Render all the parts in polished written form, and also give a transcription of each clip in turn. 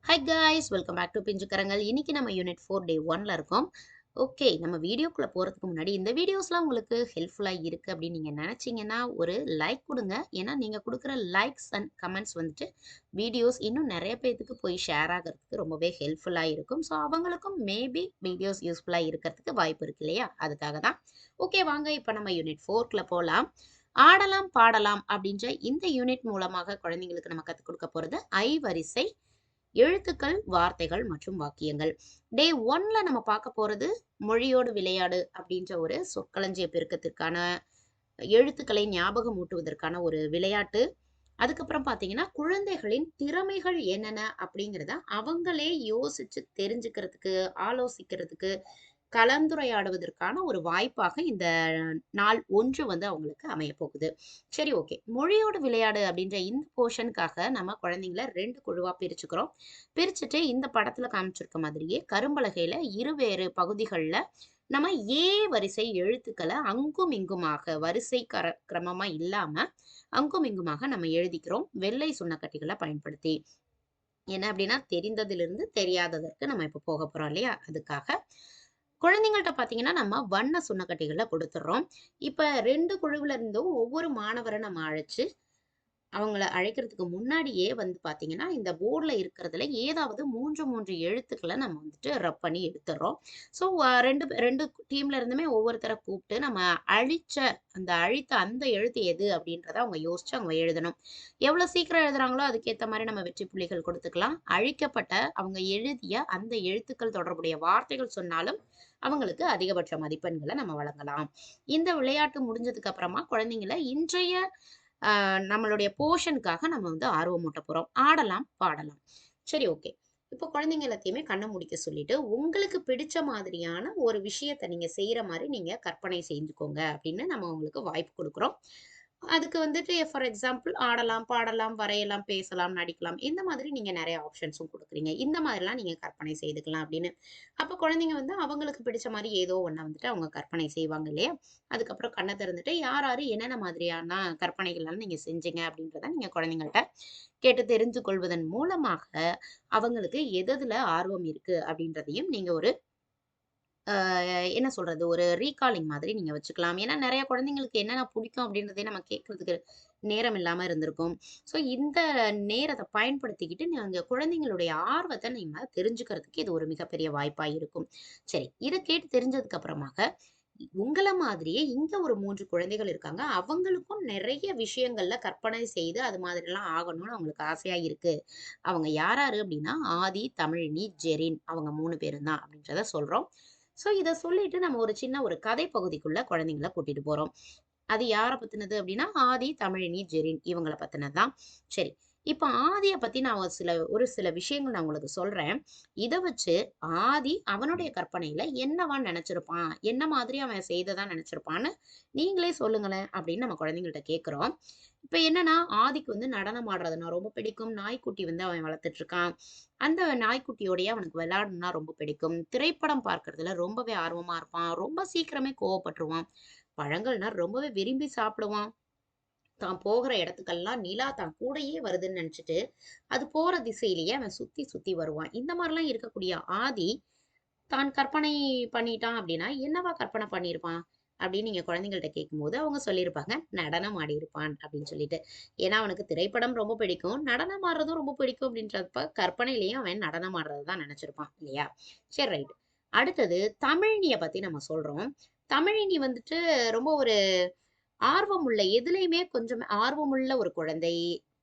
Hi guys, welcome back to Pinjukkarangal. இன்னைக்கு நம்ம unit 4 டே 1ல இருக்கோம். ஓகே, நம்ம வீடியோக்குள்ள போறதுக்கு முன்னாடி இந்த வீடியோஸ்லாம் உங்களுக்கு ஹெல்ப்ஃபுல்லா இருக்கு அப்படின்னு நீங்க நினைச்சீங்கன்னா ஒரு லைக் கொடுங்க. ஏன்னா நீங்க கொடுக்குற லைக்ஸ் அண்ட் கமெண்ட்ஸ் வந்துட்டு வீடியோஸ் இன்னும் நிறைய பேத்துக்கு போய் ஷேர் ஆகிறதுக்கு ரொம்பவே ஹெல்ப்ஃபுல்லா இருக்கும். ஸோ அவங்களுக்கும் மேபி வீடியோஸ் யூஸ்ஃபுல்லா இருக்கிறதுக்கு வாய்ப்பு இருக்கு இல்லையா? அதுக்காக தான். ஓகே, வாங்க இப்போ நம்ம யூனிட் 4க்குள்ள போலாம். ஆடலாம் பாடலாம் அப்படின்ற இந்த யூனிட் மூலமாக குழந்தைங்களுக்கு நம்ம கற்றுக் கொடுக்க போறது ஐவரிசை எழுத்துக்கள், வார்த்தைகள் மற்றும் வாக்கியங்கள். டே 1ல நம்ம பார்க்க போறது மொழியோடு விளையாடு அப்படின்ற ஒரு சொற்களஞ்சிய பெருக்கத்திற்கான எழுத்துக்களை ஞாபகம் ஊட்டுவதற்கான ஒரு விளையாட்டு. அதுக்கப்புறம் பார்த்தீங்கன்னா, குழந்தைகளின் திறமைகள் என்னென்ன அப்படிங்கிறத அவங்களே யோசிச்சு தெரிஞ்சுக்கிறதுக்கு, ஆலோசிக்கிறதுக்கு, கலந்துரையாடுவதற்கான ஒரு வாய்ப்பாக இந்த நாள் 1 வந்து அவங்களுக்கு அமையப் போகுது. சரி, ஓகே. மொழியோடு விளையாடு அப்படின்ற இந்த போர்ஷனுக்காக நம்ம குழந்தைங்கள 2 குழுவா பிரிச்சுக்கிறோம். பிரிச்சுட்டு இந்த படத்துல காமிச்சிருக்க மாதிரியே கரும்பலகையில இருவேறு பகுதிகள்ல நம்ம ஏ வரிசை எழுத்துக்களை அங்கும் இங்குமாக வரிசை கிரமமா இல்லாம அங்கும் இங்குமாக நம்ம எழுதிக்கிறோம் வெள்ளை சுண்ணக்கட்டிகளை பயன்படுத்தி. என்ன அப்படின்னா, தெரிந்ததிலிருந்து தெரியாததற்கு நம்ம இப்ப போக போறோம் இல்லையா? அதுக்காக குழந்தைங்கள்ட்ட பார்த்தீங்கன்னா, நம்ம வண்ண சுண்ணக்கட்டைகள குடுத்துடுறோம். இப்ப 2 குழுவுல இருந்தும் ஒவ்வொரு மாணவர நம்ம அழைச்சு, அவங்கள அழைக்கிறதுக்கு முன்னாடியே வந்து பார்த்தீங்கன்னா, இந்த போர்ட்ல இருக்கிறதுல ஏதாவது 3 எழுத்துக்கள நம்ம வந்துட்டு ரப் பண்ணி எடுத்துடுறோம். ஸோ 2 டீம்ல இருந்துமே ஒவ்வொருத்தர கூப்பிட்டு நம்ம அழிச்ச அழித்த அந்த எழுத்து எது அப்படின்றத அவங்க யோசிச்சு அவங்க எழுதணும். எவ்வளோ சீக்கிரம் எழுதுறாங்களோ அதுக்கேத்த மாரி நம்ம வெற்றி புள்ளிகள் கொடுத்துக்கலாம். அழிக்கப்பட்ட அவங்க எழுதிய அந்த எழுத்துக்கள் தொடர்புடைய வார்த்தைகள் சொன்னாலும் அவங்களுக்கு அதிகபட்ச மதிப்பெண்கள நம்ம வழங்கலாம். இந்த விளையாட்டு முடிஞ்சதுக்கு அப்புறமா குழந்தைங்கள இன்றைய நம்மளுடைய போர்ஷனுக்காக நம்ம வந்து ஆர்வமூட்ட போறோம். ஆடலாம், பாடலாம். சரி, ஓகே. இப்போ குழந்தைங்க எல்லாத்தையுமே கண்ண மூடிக்க சொல்லிட்டு, உங்களுக்கு பிடிச்ச மாதிரியான ஒரு விஷயத்த நீங்க செய்ற மாரி நீங்க கற்பனை செஞ்சுக்கோங்க அப்படின்னு நம்ம உங்களுக்கு வாய்ப்பு குடுக்குறோம். அதுக்கு வந்துட்டு ஃபார் எக்ஸாம்பிள் ஆடலாம், பாடலாம், வரையலாம், பேசலாம், நடிக்கலாம். இந்த மாதிரி நீங்க நெறைய ஆப்ஷன்ஸும் குடுக்குறீங்க. இந்த மாதிரிலாம் நீங்க கற்பனை செய்துக்கலாம் அப்படின்னு. அப்ப குழந்தைங்க வந்து அவங்களுக்கு பிடிச்ச மாரி ஏதோ ஒண்ண வந்துட்டு அவங்க கற்பனை செய்வாங்க இல்லையா? அதுக்கப்புறம் கண்ண திறந்துட்டு யார் யாரு என்னென்ன மாதிரியான கற்பனைகள்லாம் நீங்க செஞ்சீங்க அப்படின்றத நீங்க குழந்தைங்கள்ட்ட கேட்டு தெரிந்து கொள்வதன் மூலமாக அவங்களுக்கு எதுல ஆர்வம் இருக்கு அப்படின்றதையும் நீங்க ஒரு என்ன சொல்றது? ஒரு ரீகாலிங் மாதிரி நீங்க வச்சுக்கலாம். ஏன்னா நெறைய குழந்தைங்களுக்கு என்னென்ன புடிக்கும் அப்படின்றதே நம்ம கேட்கறதுக்கு நேரம் இல்லாம இருந்திருக்கும். ஸோ இந்த நேரத்த பயன்படுத்திக்கிட்டு நீங்க குழந்தைங்களுடைய ஆர்வத்த நீங்க தெரிஞ்சுக்கிறதுக்கு இது ஒரு மிகப்பெரிய வாய்ப்பா இருக்கும். சரி, இத கேட்டு தெரிஞ்சதுக்கு அப்புறமாக, உங்கள மாதிரியே இங்க ஒரு 3 குழந்தைகள் இருக்காங்க. அவங்களுக்கும் நெறைய விஷயங்கள்ல கற்பனை செய்து அது மாதிரிலாம் ஆகணும்னு அவங்களுக்கு ஆசையா இருக்கு. அவங்க யார் யாரு அப்படின்னா, ஆதி, தமிழினி, ஜெரின் அவங்க 3 பேரும் தான் அப்படின்றத சொல்றோம். ஸோ இத சொல்லிட்டு நம்ம ஒரு சின்ன ஒரு கதை பகுதிக்குள்ள குழந்தைங்கள கூட்டிட்டு போறோம். அது யார பத்தினது அப்படின்னா, ஆதி, தமிழினி, ஜெரின் இவங்கள பத்தினது தான். சரி. இப்ப ஆதிய பத்தி நான் ஒரு சில விஷயங்கள் நான் உங்களுக்கு சொல்றேன். இத வச்சு ஆதி அவனுடைய கற்பனையில என்னவா நெனச்சிருப்பான்? என்ன மாதிரி அவன் செய்ததா நெனச்சிருப்பான்னு நீங்களே சொல்லுங்களேன் அப்படின்னு நம்ம குழந்தைங்கள்ட்ட கேட்கிறோம். இப்ப என்னன்னா, ஆதிக்கு வந்து நடனம் ஆடுறதுன்னா ரொம்ப பிடிக்கும். நாய்க்குட்டி வந்து அவன் வளர்த்துட்டு இருக்கான். அந்த நாய்க்குட்டியோடயே அவனுக்கு விளையாடணும்னா ரொம்ப பிடிக்கும். திரைப்படம் பார்க்கறதுல ரொம்பவே ஆர்வமா இருப்பான். ரொம்ப சீக்கிரமே கோவப்பட்டுருவான். பழங்கள்னா ரொம்பவே விரும்பி சாப்பிடுவான். தான் போகிற இடத்துக்கெல்லாம் நிலா தான் கூடயே வருதுன்னு நினைச்சுட்டு, அது போற திசையிலேயே அவன் சுத்தி சுத்தி வருவான். இந்த மாரிலாம் இருக்கக்கூடிய ஆதி, தான் கற்பனை பண்ணிட்டான் அப்படின்னா, என்னவா கற்பனை பண்ணியிருப்பான்? அப்படின்னு நீங்க குழந்தைங்கள்ட்ட கேட்கும்போது, அவங்க சொல்லியிருப்பாங்க, நடனம் ஆடியிருப்பான் அப்படின்னு சொல்லிட்டு. ஏன்னா அவனுக்கு திரைப்படம் ரொம்ப பிடிக்கும். நடனம் ஆடுறதும் ரொம்ப பிடிக்கும் அப்படின்றப்ப, கற்பனையிலேயும் அவன் நடனம் ஆடுறது தான் நினைச்சிருப்பான் இல்லையா? சரி, ரைட். அடுத்தது தமிழினிய பத்தி நம்ம சொல்றோம். தமிழினி வந்துட்டு ரொம்ப ஒரு ஆர்வமுள்ள எதுலயுமே கொஞ்சம் ஆர்வமுள்ள ஒரு குழந்தை.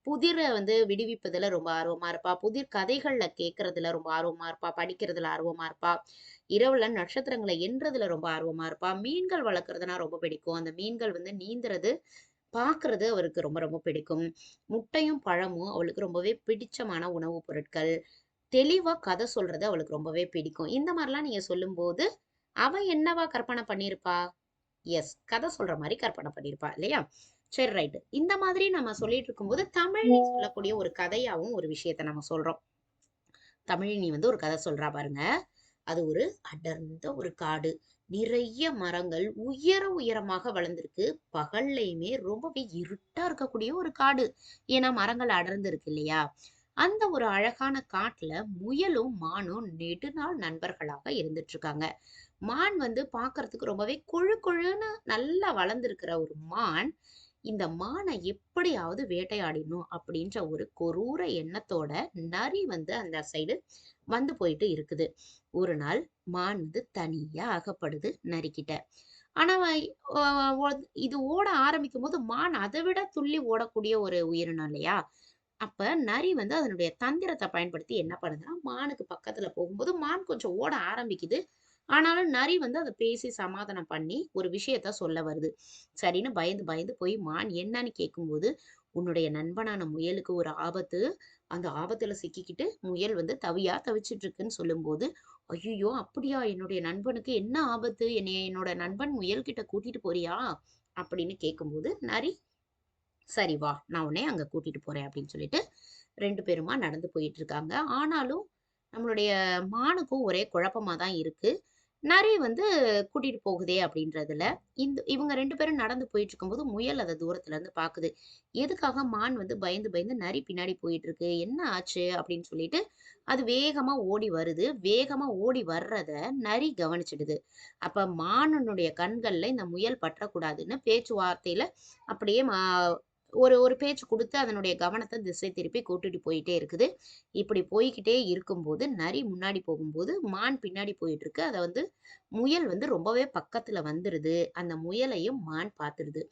புதிர வந்து விடுவிப்பதுல ரொம்ப ஆர்வமா இருப்பா. புதிர் கதைகள்ல கேட்கறதுல ரொம்ப ஆர்வமா இருப்பா. படிக்கிறதுல ஆர்வமா இருப்பா. இரவுல நட்சத்திரங்கள எண்றதுல ரொம்ப ஆர்வமா இருப்பா. மீன்கள் வளர்க்கறதுனா ரொம்ப பிடிக்கும். அந்த மீன்கள் வந்து நீந்துறது, பார்க்கறது அவருக்கு ரொம்ப ரொம்ப பிடிக்கும். முட்டையும், பழமும் அவளுக்கு ரொம்பவே பிடிச்சமான உணவுப் பொருட்கள். தெளிவா கதை சொல்றது அவளுக்கு ரொம்பவே பிடிக்கும். இந்த மாரிலாம் நீங்க சொல்லும்போது, அவ என்னவா கற்பனை பண்ணியிருப்பா? கதை சொல்ற மாரி கற்பனை பண்ணியிருப்பா இல்லையா? சரி, ரைட். இந்த மாதிரி நம்ம சொல்லிட்டு இருக்கும்போது, தமிழ்னி சொல்லக்கூடிய ஒரு கதையாவும் ஒரு விஷயத்த நம்ம சொல்றோம். தமிழினி வந்து ஒரு கதை சொல்றா பாருங்க. அது ஒரு அடர்ந்த ஒரு காடு. நிறைய மரங்கள் உயரமாக வளர்ந்திருக்கு. பகல்லையுமே ரொம்பவே இருட்டா இருக்கக்கூடிய ஒரு காடு. ஏன்னா மரங்கள் அடர்ந்து இருக்கு இல்லையா? அந்த ஒரு அழகான காட்டுல முயலும் மானும் நெடுநாள் நண்பர்களாக இருந்துட்டு இருக்காங்க. மான் வந்து பார்க்கறதுக்கு ரொம்பவே கொழு கொழுன்னு நல்லா வளர்ந்திருக்கிற ஒரு மான், இந்த மான எப்படியாவது வேட்டையாடிடணும் அப்படின்ற ஒரு கொரூர எண்ணத்தோட நரி வந்து அந்த சைடு வந்து போயிட்டு இருக்குது. ஒரு நாள் மான் வந்து தனியா அகப்படுது நரிக்கிட்ட. ஆனா இது ஓட ஆரம்பிக்கும்போது மான் அதை விட துள்ளி ஓடக்கூடிய ஒரு உயிரினம் இல்லையா? அப்ப நரி வந்து அதனுடைய தந்திரத்த பயன்படுத்தி என்ன பண்ணுதுன்னா, மானுக்கு பக்கத்துல போகும்போது மான் கொஞ்சம் ஓட ஆரம்பிக்குது. ஆனாலும் நரி வந்து அத பேசி சமாதானம் பண்ணி ஒரு விஷயத்த சொல்ல வருது. சரின்னு பயந்து பயந்து போய் மான் என்னன்னு கேட்கும்போது, "உன்னுடைய நண்பனான முயலுக்கு ஒரு ஆபத்து. அந்த ஆபத்துல சிக்கிக்கிட்டு முயல் வந்து தவியா தவிச்சுட்டு இருக்குன்னு" சொல்லும்போது, "ஐய்யய்யோ! அப்படியா? என்னுடைய நண்பனுக்கு என்ன ஆபத்து? என்னைய என்னோட நண்பன் முயல் கிட்ட கூட்டிட்டு போறியா?" அப்படின்னு கேட்கும்போது, நரி சரி வா! நான் உன்னைய அங்க கூட்டிட்டு போறேன் அப்படின்னு சொல்லிட்டு 2 பேருமா நடந்து போயிட்டு இருக்காங்க. ஆனாலும் நம்மளுடைய மானுக்கும் ஒரே குழப்பமா தான் இருக்கு. நரி வந்து கூட்டிட்டு போகுதே அப்படின்றதுல. இவங்க 2 பேரும் நடந்து போயிட்டு இருக்கும்போது, முயல் அத தூரத்துல இருந்து பாக்குது. எதுக்காக மான் வந்து பயந்து பயந்து நரி பின்னாடி போயிட்டு இருக்கு? என்ன ஆச்சு? அப்படின்னு சொல்லிட்டு அது வேகமா ஓடி வருது. வேகமா ஓடி வர்றத நரி கவனிச்சிடுது. அப்ப மானனுடைய கண்கள்ல இந்த முயல் பற்றக்கூடாதுன்னு பேச்சுவார்த்தையில அப்படியே ஒரு ஒரு பேச்சு குடுத்து அதனுடைய கவனத்த திசை திருப்பி கூட்டிட்டு போயிட்டே இருக்குது. இப்படி போய்க்கிட்டே இருக்கும்போது, நரி முன்னாடி போகும்போது, மான் பின்னாடி போயிட்டு இருக்கு. அத வந்து முயல் வந்து ரொம்பவே பக்கத்துல வந்துருது. அந்த முயலையும் மான் பாத்துருது.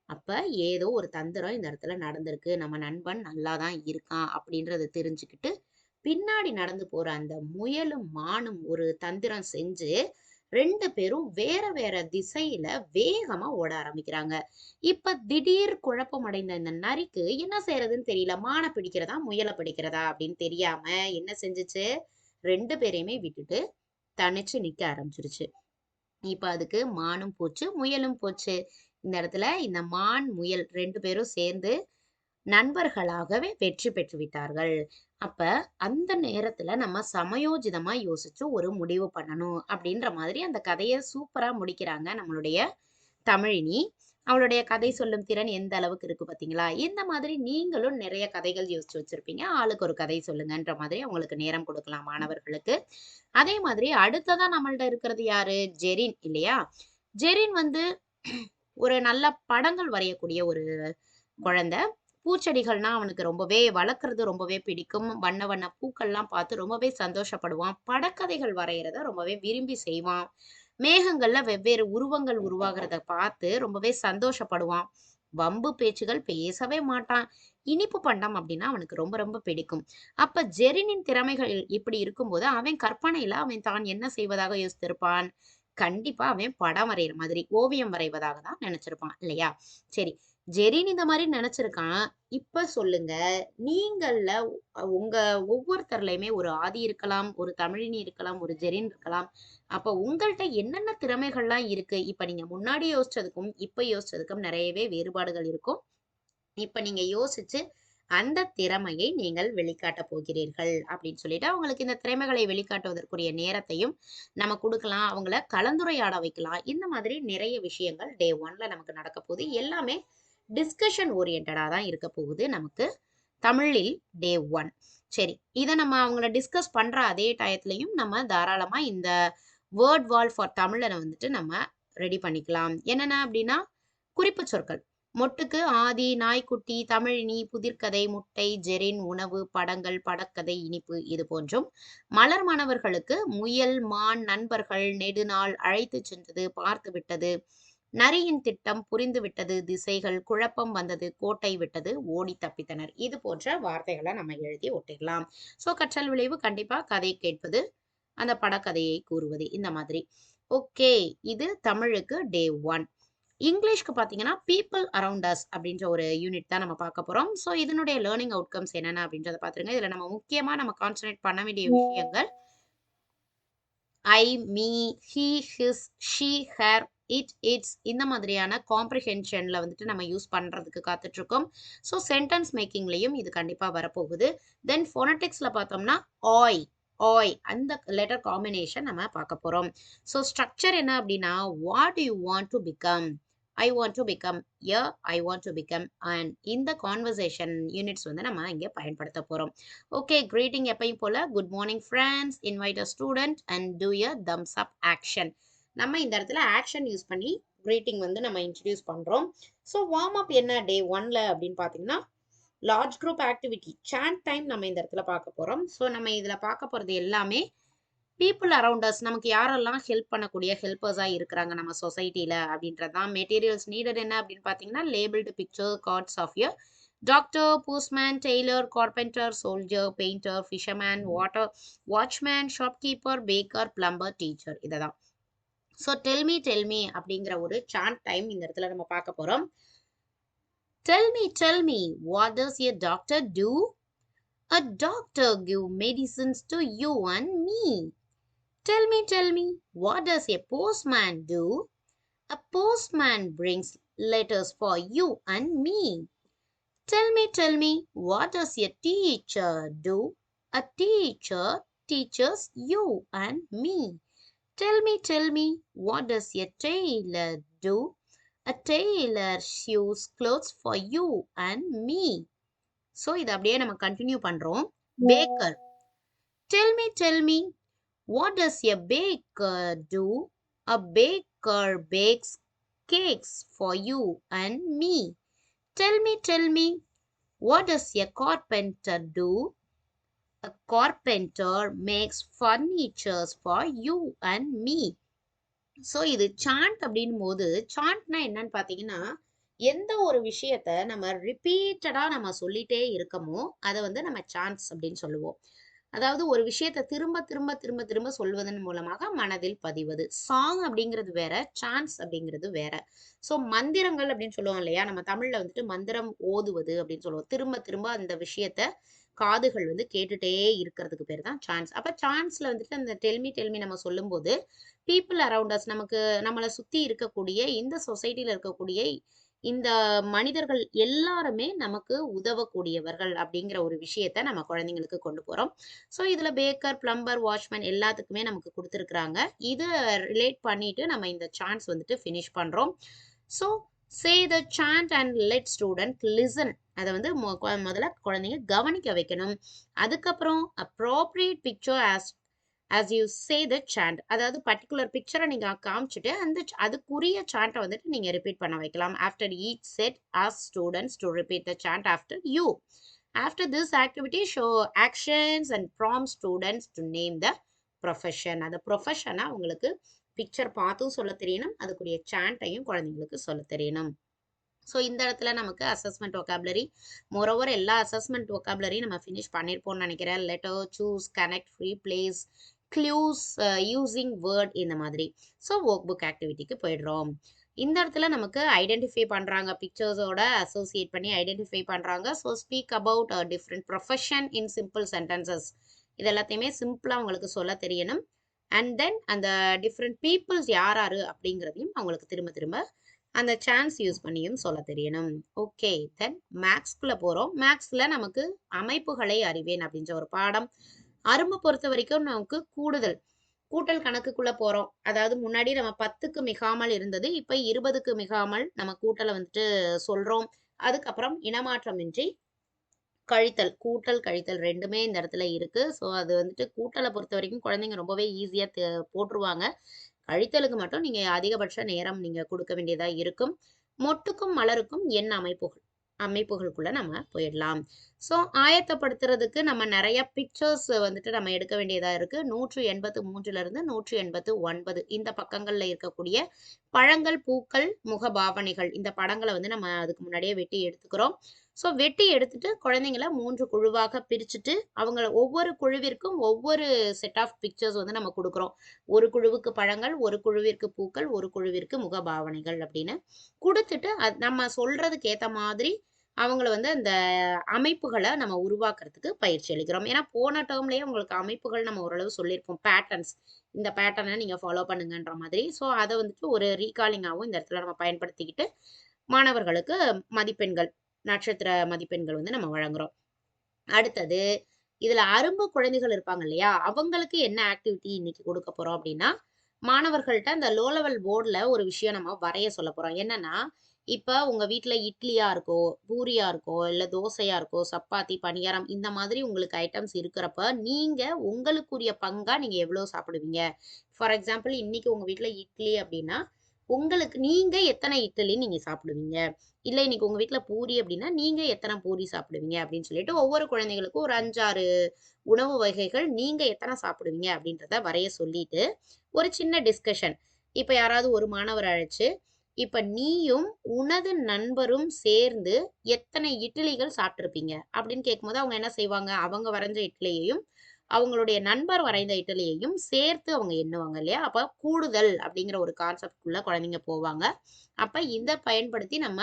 அப்ப ஏதோ ஒரு தந்திரம் இந்த இடத்துல நடந்திருக்கு. நம்ம நண்பன் நல்லா தான் இருக்கான் அப்படின்றத தெரிஞ்சுக்கிட்டு, பின்னாடி நடந்து போற அந்த முயலும், மானும் ஒரு தந்திரம் செஞ்சு 2 பேரும் வேற வேற திசையில வேகமா ஓட ஆரம்பிக்கிறாங்க. இப்ப திடீர் குழப்பம் அடைந்த இந்த நரிக்கு என்ன செய்யறதுன்னு தெரியல. மான பிடிக்கிறதா, முயல பிடிக்கிறதா அப்படின்னு தெரியாம என்ன செஞ்சுச்சு, 2 பேரையுமே விட்டுட்டு தனிச்சு நிக்க ஆரம்பிச்சுருச்சு. இப்ப அதுக்கு மானும் போச்சு, முயலும் போச்சு. இந்த இடத்துல இந்த மான், முயல் 2 பேரும் சேர்ந்து நண்பர்களாகவே வெற்றி பெற்று விட்டார்கள். அப்ப அந்த நேரத்துல நம்ம சமயோஜிதமா யோசிச்சு ஒரு முடிவு பண்ணணும் அப்படின்ற மாதிரி அந்த கதைய சூப்பரா முடிக்கிறாங்க நம்மளுடைய தமிழினி. அவளுடைய கதை சொல்லும் திறன் எந்த அளவுக்கு இருக்கு பார்த்தீங்களா? இந்த மாதிரி நீங்களும் நிறைய கதைகள் யோசிச்சு வச்சிருப்பீங்க. ஆளுக்கு ஒரு கதை சொல்லுங்கன்ற மாதிரி அவங்களுக்கு நேரம் கொடுக்கலாம் மாணவர்களுக்கு. அதே மாதிரி அடுத்ததா நம்மள்ட்ட இருக்கிறது யாரு? ஜெரின் இல்லையா? ஜெரின் வந்து ஒரு நல்ல படங்கள் வரையக்கூடிய ஒரு குழந்தை. பூச்செடிகள்னா அவனுக்கு ரொம்பவே வளர்க்கறது ரொம்பவே பிடிக்கும். வண்ண வண்ண பூக்கள்லாம் பார்த்து ரொம்பவே சந்தோஷப்படுவான். படக்கதைகள் வரையறத ரொம்பவே விரும்பி செய்வான். மேகங்கள்ல வெவ்வேறு உருவங்கள் உருவாகுறத பார்த்து ரொம்பவே சந்தோஷப்படுவான். வம்பு பேச்சுகள் பேசவே மாட்டான். இனிப்பு பண்டம் அப்படின்னா அவனுக்கு ரொம்ப ரொம்ப பிடிக்கும். அப்ப ஜெரினின் திறமைகள் இப்படி இருக்கும்போது, அவன் கற்பனையில அவன் தான் என்ன செய்வதாக யோசித்திருப்பான்? கண்டிப்பா அவன் படம் வரையிற மாதிரி, ஓவியம் வரைவதாக தான் நினைச்சிருப்பான் இல்லையா? சரி. ஜெரின் இந்த மாரி நெனச்சிருக்கான். இப்ப சொல்லுங்க, நீங்கள்ல உங்க ஒவ்வொருத்தர்லயுமே ஒரு ஆதி இருக்கலாம், ஒரு தமிழினி இருக்கலாம், ஒரு ஜெரின் இருக்கலாம். அப்ப உங்கள்ட்ட என்னென்ன திறமைகள்லாம் இருக்கு? இப்ப நீங்க முன்னாடி யோசிச்சதுக்கும், இப்ப யோசிச்சதுக்கும் நெறையவே வேறுபாடுகள் இருக்கும். இப்ப நீங்க யோசிச்சு, அந்த திறமையை நீங்கள் வெளிக்காட்டப் போகிறீர்கள் அப்படின்னு சொல்லிட்டு, அவங்களுக்கு இந்த திறமைகளை வெளிக்காட்டுவதற்குரிய நேரத்தையும் நம்ம குடுக்கலாம். அவங்கள கலந்துரையாட வைக்கலாம். இந்த மாதிரி நிறைய விஷயங்கள் டே 1ல நமக்கு நடக்கப் போகுது. எல்லாமே டிஸ்கஷன் ஓரியன்டடா தான் இருக்க போகுது நமக்கு தமிழில் டே 1. சரி. இத நம்ம அவங்கள டிஸ்கஸ் பண்ற அதே டயத்துலயும் நம்ம தாராளமா இந்த வேர்ட் வால் ஃபார் தமிழ வந்துட்டு நம்ம ரெடி பண்ணிக்கலாம். என்னென்ன அப்படின்னா, குறிப்பு சொற்கள். மொட்டுக்கு ஆதி, நாய்க்குட்டி, தமிழினி, புதிர்க்கதை, முட்டை, ஜெரின், உணவு, படங்கள், படக்கதை, இனிப்பு இது போன்றும். மலர் மாணவர்களுக்கு முயல், மான், நண்பர்கள், நெடுநாள், அழைத்துச் சென்றது, பார்த்து விட்டது, நரியின் திட்டம், புரிந்து விட்டது, திசைகள், குழப்பம் வந்தது, கோட்டை விட்டது, ஓடி தப்பித்தனர். இது போன்ற வார்த்தைகள நம்ம எழுதி ஒட்டிடலாம். ஸோ கற்றல் விளைவு கண்டிப்பா கதை கேட்பது, அந்த படக்கதையை கூறுவது இந்த மாதிரி. ஓகே. இது தமிழுக்கு டே 1. இங்கிலீஷ்க்கு பார்த்தீங்கன்னா, பீப்பிள் அரவுண்ட் அஸ் அப்படின்ற ஒரு யூனிட் தான் நம்ம பார்க்க போறோம். ஸோ இதனுடைய லேர்னிங் அவுட்கம்ஸ் என்னென்ன அப்படின்றத பார்த்துருங்க. இதுல நம்ம முக்கியமா நம்ம கான்சன்ட்ரேட் பண்ண வேண்டிய விஷயங்கள் I, me, he, his, she, her, it, its இந்த மாதிரியான காம்ப்ரிஹென்ஷன்ல வந்துட்டு நம்ம யூஸ் பண்றதுக்கு காத்துட்ருக்கோம். ஸோ சென்டென்ஸ் மேக்கிங்லயும் இது கண்டிப்பா வரப்போகுது. தென் ஃபோனடிக்ஸ்ல பார்த்தோம்னா, ஆய், ஆய் அந்த லெட்டர் காம்பினேஷன் நம்ம பார்க்க போறோம். ஸோ ஸ்ட்ரக்சர் என்ன அப்படின்னா, what you want to become? I want to become, ya I want to become, and இந்த கான்வர்சேஷன் யூனிட்ஸ் வந்து நம்ம இங்கே பயன்படுத்த போகிறோம். ஓகே, கிரீட்டிங் எப்பயும் போல் good morning friends, invite a student and do a thumbs up action. நம்ம இந்த இடத்துல ஆக்ஷன் யூஸ் பண்ணி கிரீட்டிங் வந்து நம்ம இன்ட்ரடியூஸ் பண்ணுறோம். ஸோ வார்ம் அப் என்ன டே 1ல அப்படின்னு பார்த்தீங்கன்னா large group activity sand time நம்ம இந்த இடத்துல பார்க்க போகிறோம். ஸோ நம்ம இதில் பார்க்க போகிறது எல்லாமே பீப்புள் அரவுண்ட் அஸ், நமக்கு யாரெல்லாம் ஹெல்ப் பண்ணக்கூடிய ஹெல்ப்பர்ஸாக இருக்கிறாங்க நம்ம சொசைட்டியில் அப்படின்றது தான். மெட்டீரியல்ஸ் நீடட் என்ன அப்படின்னு பார்த்தீங்கன்னா labelled picture cards of your doctor, postman, tailor, carpenter, soldier, painter, fisherman, watchman, shopkeeper, baker, plumber, teacher, இதை தான். ஸோ டெல்மி அப்படிங்கிற ஒரு சாண்ட் டைம் இந்த இடத்துல நம்ம பார்க்க போகிறோம். Tell me, what does a doctor do? A doctor give medicines to you and me. Tell me, what does a postman do? A postman brings letters for you and me. Tell me, what does a teacher do? A teacher teaches you and me. Tell me, what does a tailor do? A tailor sews clothes for you and me. So இத அப்படியே நம்ம continue பண்றோம். Baker. Tell me, what does a baker do? A baker bakes cakes for you and me. Tell me, what does a carpenter do? A carpenter makes furniture for you and me. So இது sand அப்படின் போது சாண்ட்னா என்னன்னு பார்த்தீங்கன்னா எந்த ஒரு விஷயத்த நம்ம ரிப்பீட்டடா நம்ம சொல்லிட்டே இருக்கமோ அதை வந்து நம்ம சாண்ட்ஸ் அப்படின்னு சொல்லுவோம். அதாவது ஒரு விஷயத்த திரும்ப திரும்ப திரும்ப திரும்ப சொல்வதன் மூலமாக மனதில் பதிவது. சாங் அப்படிங்கிறது வேற, சாண்ட்ஸ் அப்படிங்கிறது வேற. ஸோ மந்திரங்கள் அப்படின்னு சொல்லுவோம் இல்லையா, நம்ம தமிழ்ல வந்துட்டு மந்திரம் ஓதுவது அப்படின்னு சொல்லுவோம். திரும்ப திரும்ப அந்த விஷயத்த காதுகள் வந்து கேட்டுட்டே இருக்கிறதுக்கு பேர் தான் சான்ஸ். அப்ப சான்ஸ்ல வந்துட்டு அந்த டெல்மி நம்ம சொல்லும்போது பீப்புள் அரவுண்ட் அஸ், நமக்கு நம்மளை சுத்தி இருக்கக்கூடிய இந்த சொசைட்டில இருக்கக்கூடிய இந்த மனிதர்கள் எல்லாருமே நமக்கு உதவக்கூடியவர்கள் அப்படிங்கிற ஒரு விஷயத்த நம்ம குழந்தைங்களுக்கு கொண்டு போறோம். ஸோ இதுல பேக்கர், பிளம்பர், வாட்ச்மேன் எல்லாத்துக்குமே நமக்கு கொடுத்துருக்குறாங்க. இதை ரிலேட் பண்ணிட்டு நம்ம இந்த சான்ஸ் வந்துட்டு ஃபினிஷ் பண்றோம். So say the chant and let student listen. அதை வந்து முதல்ல குழந்தைங்க கவனிக்க வைக்கணும். அதுக்கப்புறம் appropriate picture as you say the chant. அதாவது பர்டிகுலர் பிக்சரை நீங்க காமிச்சிட்டு அதுக்குரிய சாண்டை வந்துட்டு நீங்க ரிப்பீட் பண்ண வைக்கலாம். after each set ask students to repeat the chant after you. after this activity show actions and prompt students to name the profession. அந்த ப்ரொஃபஷனை உங்களுக்கு பிக்சர் பார்த்தும் சொல்ல தெரியணும், அதுக்குரிய சாண்டையும் குழந்தைங்களுக்கு சொல்ல தெரியணும். ஸோ இந்த இடத்துல நமக்கு அசஸ்மெண்ட் ஒகாபுலரி மோரோவர் எல்லா அசஸ்மெண்ட் ஒகாபுலரியும் நம்ம ஃபினிஷ் பண்ணியிருப்போம்னு நினைக்கிறேன். Letter, choose, connect, free, place, clues, using word, இந்த மாதிரி. ஸோ ஒர்க் புக் ஆக்டிவிட்டிக்கு போயிடுறோம். இந்த இடத்துல நமக்கு ஐடென்டிஃபை பண்ணுறாங்க, பிக்சர்ஸோட அசோசியேட் பண்ணி ஐடென்டிஃபை பண்ணுறாங்க. So speak about a different profession in simple sentences. இது எல்லாத்தையுமே சிம்பிளாக உங்களுக்கு சொல்ல தெரியணும். அண்ட் தென் அந்த டிஃப்ரெண்ட் பீப்புள்ஸ் யார் அப்படிங்கிறதையும் அவங்களுக்கு திரும்ப திரும்ப அந்த சான்ஸ் யூஸ் பண்ணியும் சொல்ல தெரியணும். ஓகே, தென் மேக்ஸ்குள்ள போகிறோம். மேக்ஸில் நமக்கு அமைப்புகளை அறிவேன் அப்படின்ற ஒரு பாடம். அரும்பு பொறுத்த வரைக்கும் நமக்கு கூட்டல் கணக்குக்குள்ள போகிறோம். அதாவது முன்னாடி நம்ம 10க்கு மிகாமல் இருந்தது, இப்போ 20க்கு மிகாமல் நம்ம கூட்டலை வந்துட்டு சொல்கிறோம். அதுக்கப்புறம் இனமாற்றமின்றி கூட்டல் கழித்தல் ரெண்டுமே இந்த இடத்துல இருக்கு. ஸோ அது வந்துட்டு கூட்டலை பொறுத்த வரைக்கும் குழந்தைங்க ரொம்பவே ஈஸியாக போட்டுருவாங்க. கழித்தலுக்கு மட்டும் நீங்க அதிகபட்ச நேரம் நீங்க கொடுக்க வேண்டியதா இருக்கும். மொட்டுக்கும் மலருக்கும் எண் அமைப்புகளுக்குள்ள நம்ம போயிடலாம். ஸோ ஆயத்தப்படுத்துறதுக்கு நம்ம நிறைய பிக்சர்ஸ் வந்துட்டு நம்ம எடுக்க வேண்டியதா இருக்கு. 183 189 இந்த பக்கங்கள்ல இருக்கக்கூடிய பழங்கள், பூக்கள், முகபாவனைகள், இந்த படங்களை வந்து நம்ம அதுக்கு முன்னாடியே வெட்டி எடுத்துக்கிறோம். ஸோ வெட்டி எடுத்துட்டு குழந்தைங்கள 3 குழுவாக பிரிச்சுட்டு அவங்கள ஒவ்வொரு குழுவிற்கும் ஒவ்வொரு செட் ஆஃப் பிக்சர்ஸ் வந்து நம்ம கொடுக்குறோம். ஒரு குழுவுக்கு பழங்கள், ஒரு குழுவிற்கு பூக்கள், ஒரு குழுவிற்கு முகபாவனைகள் அப்படின்னு கொடுத்துட்டு நம்ம சொல்றதுக்கு ஏற்ற மாதிரி அவங்கள வந்து அந்த அமைப்புகளை நம்ம உருவாக்குறதுக்கு பயிற்சி அளிக்கிறோம். ஏன்னா போன டேர்ம்லயே உங்களுக்கு அமைப்புகள் நம்ம ஓரளவு சொல்லியிருப்போம், பேட்டர்ன்ஸ், இந்த பேட்டர்னை நீங்க ஃபாலோ பண்ணுங்கன்ற மாதிரி. ஸோ அதை வந்துட்டு ஒரு ரீகாலிங்காகவும் இந்த இடத்துல நம்ம பயன்படுத்திக்கிட்டு மாணவர்களுக்கு மதிப்பெண்கள், நட்சத்திர மதிப்பெண்கள் வந்து நம்ம வழங்குறோம். அடுத்தது இதுல அரும்பு குழந்தைகள் இருப்பாங்க இல்லையா, அவங்களுக்கு என்ன ஆக்டிவிட்டி இன்னைக்கு கொடுக்க போறோம் அப்படின்னா மாணவர்கள்ட்ட அந்த லோ லெவல் போர்டுல ஒரு விஷயம் நம்ம வரைய சொல்லப் போறோம். என்னன்னா, இப்ப உங்க வீட்ல இட்லியா இருக்கோ, பூரியா இருக்கோ, இல்ல தோசையா இருக்கோ, சப்பாத்தி, பணியாரம் இந்த மாதிரி உங்களுக்கு ஐட்டம்ஸ் இருக்கிறப்ப, நீங்க உங்களுக்குரிய பங்கா நீங்க எவ்வளோ சாப்பிடுவீங்க? ஃபார் எக்ஸாம்பிள் இன்னைக்கு உங்க வீட்ல இட்லி அப்டின்னா, உங்களுக்கு நீங்க எத்தனை இட்லி நீங்க சாப்பிடுவீங்க? இல்ல இன்னைக்கு உங்க வீட்ல பூரி அப்டின்னா, நீங்க எத்தன பூரி சாப்பிடுவீங்க? அப்டின்னு சொல்லிட்டு ஒவ்வொரு குழந்தைகளுக்கும் ஒரு 5, 6 உணவு வகைகள் நீங்க எத்தன சாப்பிடுவீங்க? அப்டின்றத வரைய சொல்லிட்டு, ஒரு சின்ன டிஸ்கஷன். இப்ப யாராவது ஒரு மாணவர அழைச்சு, இப்ப நீயும் உனது நண்பரும் சேர்ந்து எத்தனை இட்லிகள் சாப்பிட்டுருப்பீங்க? அப்படின்னு கேட்கும்போது அவங்க என்ன செய்வாங்க? அவங்க வரைஞ்ச இட்லியையும், அவங்களுடைய நண்பர் வரைந்த இட்லியையும் சேர்த்து அவங்க எண்ணுவாங்க இல்லையா? அப்ப கூடுதல் அப்படிங்கிற ஒரு கான்செப்ட்குள்ள குழந்தைங்க போவாங்க. அப்ப இத பயன்படுத்தி நம்ம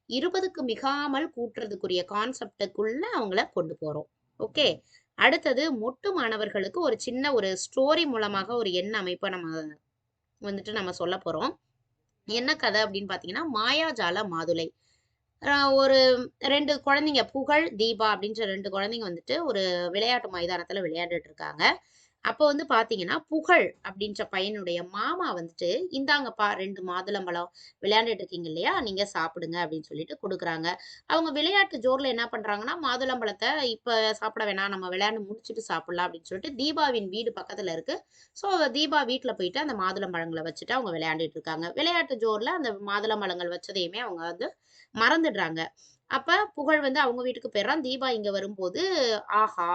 20க்கு மிகாமல் கூட்டுறதுக்குரிய கான்செப்ட்டுக்குள்ள அவங்கள கொண்டு போறோம். ஓகே. அடுத்தது மொட்டு மாணவர்களுக்கு ஒரு சின்ன ஒரு ஸ்டோரி மூலமாக ஒரு எண் அமைப்ப நம்ம சொல்லப் போறோம். என்ன கதை அப்படின்னு பார்த்தீங்கன்னா, மாயாஜால மாதுளை. அ ஒரு 2 குழந்தைங்க புகழ், தீபா அப்படின்ற 2 குழந்தைங்க வந்துட்டு ஒரு விளையாட்டு மைதானத்துல விளையாண்டுட்டு இருக்காங்க. அப்போ வந்து பார்த்தீங்கன்னா, புகழ் அப்படின்ற பையனுடைய மாமா வந்துட்டு, "இந்தாங்கப்பா 2 மாதுளம்பழம். விளையாண்டுட்டு இருக்கீங்க இல்லையா? நீங்க சாப்பிடுங்க" அப்படின்னு சொல்லிட்டு குடுக்குறாங்க. அவங்க விளையாட்டு ஜோர்ல என்ன பண்றாங்கன்னா, மாதுளம்பழத்த இப்ப சாப்பிட வேணாம். நம்ம விளையாண்டு முடிச்சுட்டு சாப்பிடலாம் அப்படின்னு சொல்லிட்டு தீபாவின் வீடு பக்கத்துல இருக்கு. ஸோ தீபா வீட்ல போயிட்டு அந்த மாதுளம்பழங்கள வச்சுட்டு அவங்க விளையாண்டுட்டு இருக்காங்க. விளையாட்டு ஜோர்ல அந்த மாதுளம்பழங்கள் வச்சதையுமே அவங்க வந்து மறந்துடுறாங்க. அப்ப புகழ் வந்து அவங்க வீட்டுக்கு போயிடுறான். தீபா இங்க வரும்போது, ஆஹா!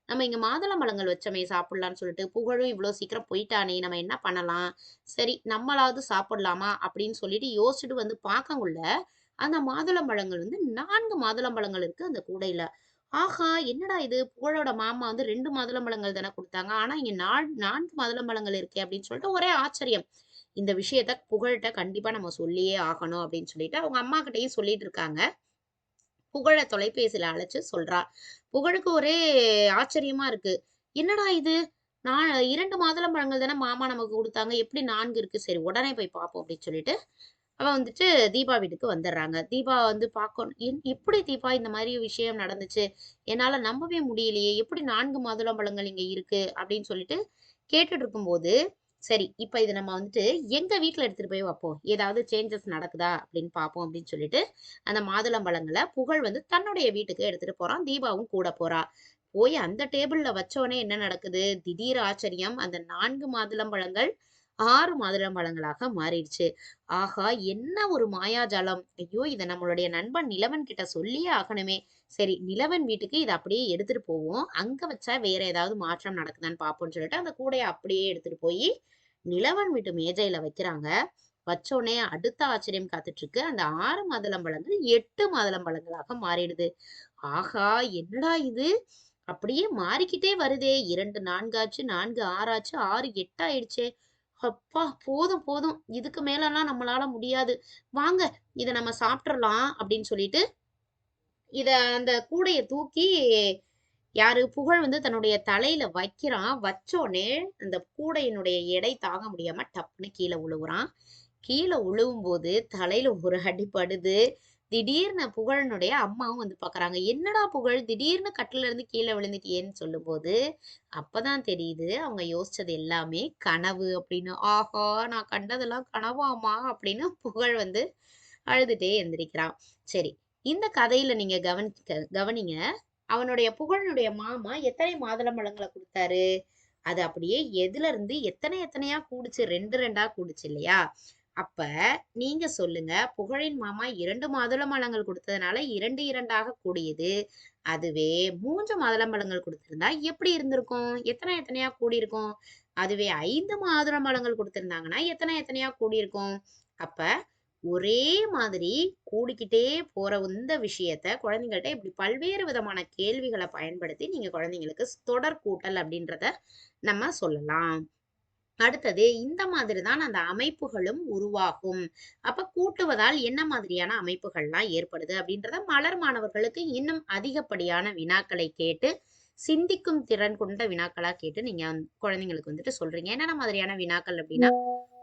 நம்ம இங்க மாதுளம்பழங்கள் வச்சோமே சாப்பிடலான்னு சொல்லிட்டு, புகழும் இவ்ளோ சீக்கிரம் போயிட்டானே! நம்ம என்ன பண்ணலாம்? சரி நம்மளாவது சாப்பிடலாமா? அப்படின்னு சொல்லிட்டு யோசிச்சுட்டு வந்து பார்க்கக்குள்ள, அந்த மாதுளம்பழங்கள் வந்து 4 மாதுளம்பழங்கள் இருக்கு அந்த கூடையில. ஆஹா! என்னடா இது? புகழோட மாமா வந்து 2 மாதுளம்பழங்கள் தானே குடுத்தாங்க. ஆனா இங்க 4 மாதுளம்பழங்கள் இருக்கே! அப்படின்னு சொல்லிட்டு ஒரே ஆச்சரியம். இந்த விஷயத்த புகழ்ட்ட கண்டிப்பா நம்ம சொல்லியே ஆகணும் அப்படின்னு சொல்லிட்டு, அவங்க அம்மாகிட்டயும் சொல்லிட்டு இருக்காங்க. புகழ தொலைபேசியில அழைச்சு சொல்றா. புகழுக்கு ஒரே ஆச்சரியமா இருக்கு. என்னடா இது? நான் 2 மாதுளம்பழங்கள் தானே மாமா நமக்கு குடுத்தாங்க. எப்படி 4 இருக்கு? சரி உடனே போய் பார்ப்போம் அப்படின்னு சொல்லிட்டு, அவ வந்துட்டு தீபா வீட்டுக்கு வந்துடுறாங்க. தீபா வந்து பார்க்கணும். எப்படி தீபா இந்த மாரி விஷயம் நடந்துச்சு? என்னால நம்பவே முடியலையே! எப்படி 4 மாதுளம்பழங்கள் இங்க இருக்கு? அப்படின்னு சொல்லிட்டு கேட்டுட்டு இருக்கும்போது, சரி இப்ப இத நம்ம வந்துட்டு எங்க வீட்ல எடுத்துட்டு போய் வைப்போம். ஏதாவது சேஞ்சஸ் நடக்குதா? அப்படின்னு பார்ப்போம் அப்படின்னு சொல்லிட்டு, அந்த மாதுளம்பழங்கள புகழ் வந்து தன்னுடைய வீட்டுக்கு எடுத்துட்டு போறான். தீபாவும் கூட போறா. போய் அந்த டேபிள்ல வச்சோனே என்ன நடக்குது? திடீர் ஆச்சரியம். அந்த 4 மாதுளம்பழங்கள் 6 மாதுளம்பழங்களாக மாறிடுச்சு. ஆஹா! என்ன ஒரு மாயாஜாலம்! ஐயோ! இத நம்மளுடைய நண்பன் நிலவன் கிட்ட சொல்லியே ஆகணுமே! சரி நிலவன் வீட்டுக்கு இத அப்படியே எடுத்துட்டு போவோம். அங்க வச்சா வேற ஏதாவது மாற்றம் நடக்குதான்னு பார்ப்போம்ன்னு சொல்லிட்டு, அந்த கூடைய அப்படியே எடுத்துட்டு போயி, நிலவன் வீட்டு மேஜையில வைக்கிறாங்க. வச்சோனே அடுத்த ஆச்சரியம் காத்துட்டு இருக்கு. அந்த 6 மாதுளம்பழங்கள் 8 மாதுளம்பழங்களாக மாறிடுது. ஆஹா! என்னடா இது? அப்படியே மாறிக்கிட்டே வருதே! 2 4 ஆச்சு, 4 6 ஆச்சு, 6 8 ஆயிடுச்சே! அப்பா! போதும், போதும். இதுக்கு மேலலாம் நம்மளால முடியாது. வாங்க இத நம்ம சாப்ட்றலாம் அப்படின்னு சொல்லிட்டு, இத அந்த கூடைய தூக்கி யாரு புகழ் வந்து தன்னுடைய தலையில வைக்கிறான். வச்சோனே அந்த கூடையினுடைய எடை தாங்க முடியாம டப்புன்னு கீழ விழுவுறான். கீழ விழுவும்போது தலையில ஒரு அடி படுது. திடீர்னு புகழனுடைய அம்மாவும் வந்து பார்க்குறாங்க. "என்னடா புகழ் திடீர்னு கட்டில்ல இருந்து கீழ விழுந்துட்டியேன்னு" சொல்லும்போது, அப்பதான் தெரியுது அவங்க யோசிச்சது எல்லாமே கனவு அப்படின்னு. "ஆஹா! நான் கண்டதெல்லாம் கனவாம்மா" அப்படின்னு புகழ் வந்து அழுதுட்டே எந்திரிக்கிறான். சரி, இந்த கதையில நீங்க கவனிங்க. அவனுடைய புகழனுடைய மாமா எத்தனை மாதுளம்பழங்கள குடுத்தாரு? அது அப்படியே எதுலருந்து எத்தனை எத்தனையா கூடுச்சு? 2 2ஆ கூடுச்சு இல்லையா? அப்ப நீங்க சொல்லுங்க, புகழின் மாமா 2 மாதுளம்பழங்கள் குடுத்ததுனால 2 2ஆக கூடியது. அதுவே 3 மாதுளம்பழங்கள் குடுத்திருந்தா எப்படி இருந்திருக்கும்? எத்தனை எத்தனையா கூடியிருக்கும்? அதுவே 5 மாதுளம்பழங்கள் குடுத்திருந்தாங்கன்னா, எத்தனை எத்தனையா கூடியிருக்கும்? அப்ப ஒரே மாதிரி கூடிக்கிட்டே போற இந்த விஷயத்த குழந்தைங்கள்ட்ட இப்படி பல்வேறு விதமான கேள்விகள பயன்படுத்தி நீங்க குழந்தைங்களுக்கு தொடர் கூட்டல் அப்படின்றத நம்ம சொல்லலாம். அடுத்தது இந்த மாதிரி தான் அந்த அமைப்புகளும் உருவாகும். அப்ப கூட்டுவதால் என்ன மாதிரியான அமைப்புகள்லாம் ஏற்படுது அப்படின்றத மலர் மாணவர்களுக்கு இன்னும் அதிகப்படியான வினாக்களை கேட்டு, சிந்திக்கும் திறன் கொண்ட வினாக்களா கேட்டு நீங்க குழந்தைங்களுக்கு வந்துட்டு சொல்றீங்க. என்னென்ன மாதிரியான வினாக்கள் அப்படின்னா,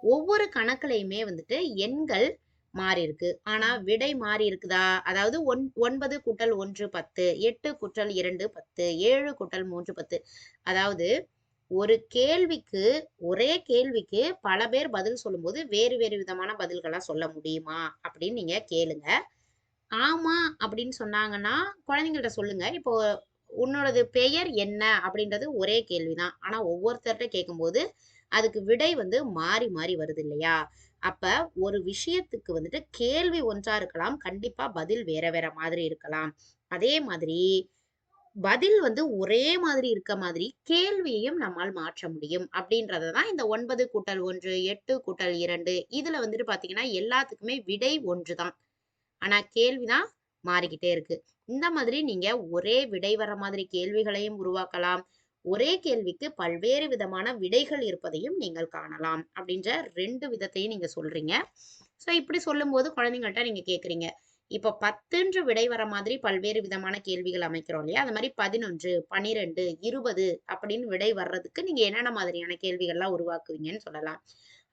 ஒவ்வொரு கணக்குலயுமே வந்துட்டு எண்கள் மாறியிருக்கு. ஆனா விடை மாறி இருக்குதா? அதாவது 9 கூட்டல் 1 10, 8 கூட்டல் 2 10, 7 கூட்டல் 3 10. அதாவது ஒரு கேள்விக்கு ஒரே கேள்விக்கு பல பேர் பதில் சொல்லும்போது வேறு வேறு விதமான பதில்களா சொல்ல முடியுமா அப்படின்னு நீங்க கேளுங்க. ஆமா அப்படின்னு சொன்னாங்கன்னா குழந்தைங்கள்ட்ட சொல்லுங்க. இப்போ உன்னோடது பெயர் என்ன அப்படின்றது ஒரே கேள்விதான். ஆனா ஒவ்வொருத்தர்ட்ட கேட்கும்போது அதுக்கு விடை வந்து மாறி மாறி வருது இல்லையா? அப்ப ஒரு விஷயத்துக்கு வந்துட்டு கேள்வி ஒன்றா இருக்கலாம். கண்டிப்பா பதில் வேற வேற மாதிரி இருக்கலாம். அதே மாதிரி பதில் வந்து ஒரே மாதிரி இருக்க மாதிரி கேள்வியையும் நம்மால் மாற்ற முடியும். அப்படின்றத தான் இந்த 9 கூட்டல் 1, 8 கூட்டல் 2 இதுல வந்துட்டு பார்த்தீங்கன்னா, எல்லாத்துக்குமே விடை ஒன்று தான். ஆனா கேள்வி தான் மாறிக்கிட்டே இருக்கு. இந்த மாதிரி நீங்க ஒரே விடை வர மாதிரி கேள்விகளையும் உருவாக்கலாம். ஒரே கேள்விக்கு பல்வேறு விதமான விடைகள் இருப்பதையும் நீங்கள் காணலாம். அப்படின்ற 2 விதத்தையும் நீங்க சொல்றீங்க. ஸோ இப்படி சொல்லும்போது குழந்தைங்கள்ட்ட நீங்க கேட்குறீங்க. இப்போ 10ன்ற விடை வர மாதிரி பல்வேறு விதமான கேள்விகள் அமைக்கிறோம் இல்லையா? அது மாரி 11, 12, 20 அப்படின்னு விடை வர்றதுக்கு நீங்க என்னென்ன மாதிரியான கேள்விகள்லாம் உருவாக்குவீங்கன்னு சொல்லலாம்.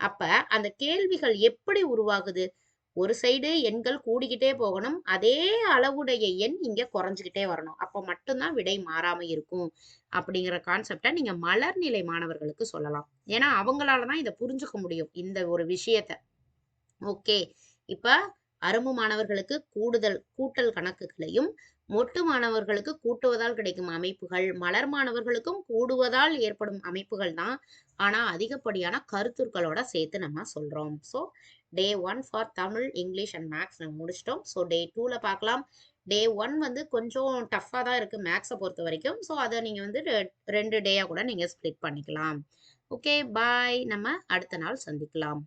அப்ப அந்த கேள்விகள் எப்படி உருவாகுது? ஒரு சைடு எண்கள் கூடிக்கிட்டே போகணும். அதே அளவுடைய எண் இங்க குறைஞ்சுகிட்டே வரணும். அப்ப மட்டும் தான் விடை மாறாம இருக்கும். அப்படிங்கிற கான்செப்ட்ட நீங்க மலர்நிலை மாணவர்களுக்கு சொல்லலாம். ஏன்னா, அவங்களால தான் இத புரிஞ்சுக்க முடியும். இந்த ஒரு விஷயத்த. ஓகே. இப்ப அரும்பு மாணவர்களுக்கு கூட்டல் கணக்குகளையும், மொட்டு மாணவர்களுக்கு கூட்டுவதால் கிடைக்கும் அமைப்புகள், மலர் மாணவர்களுக்கும் கூடுவதால் ஏற்படும் அமைப்புகள் தான். ஆனா, அதிகப்படியான கருத்துக்களோட சேர்த்து நம்ம சொல்றோம். So, day 1 for Tamil, English and maths நம்ம முடிச்சுட்டோம். ஸோ, டே 2ல பார்க்கலாம். டே 1 வந்து கொஞ்சம் டஃப்பா தான் இருக்கு மேத்ஸ பொறுத்தவரைக்கும். ஸோ, அத நீங்க வந்து 2 டேயா கூட நீங்க ஸ்ப்ளிட் பண்ணிக்கலாம். ஓகே, பாய். நம்ம அடுத்த நாள் சந்திக்கலாம்.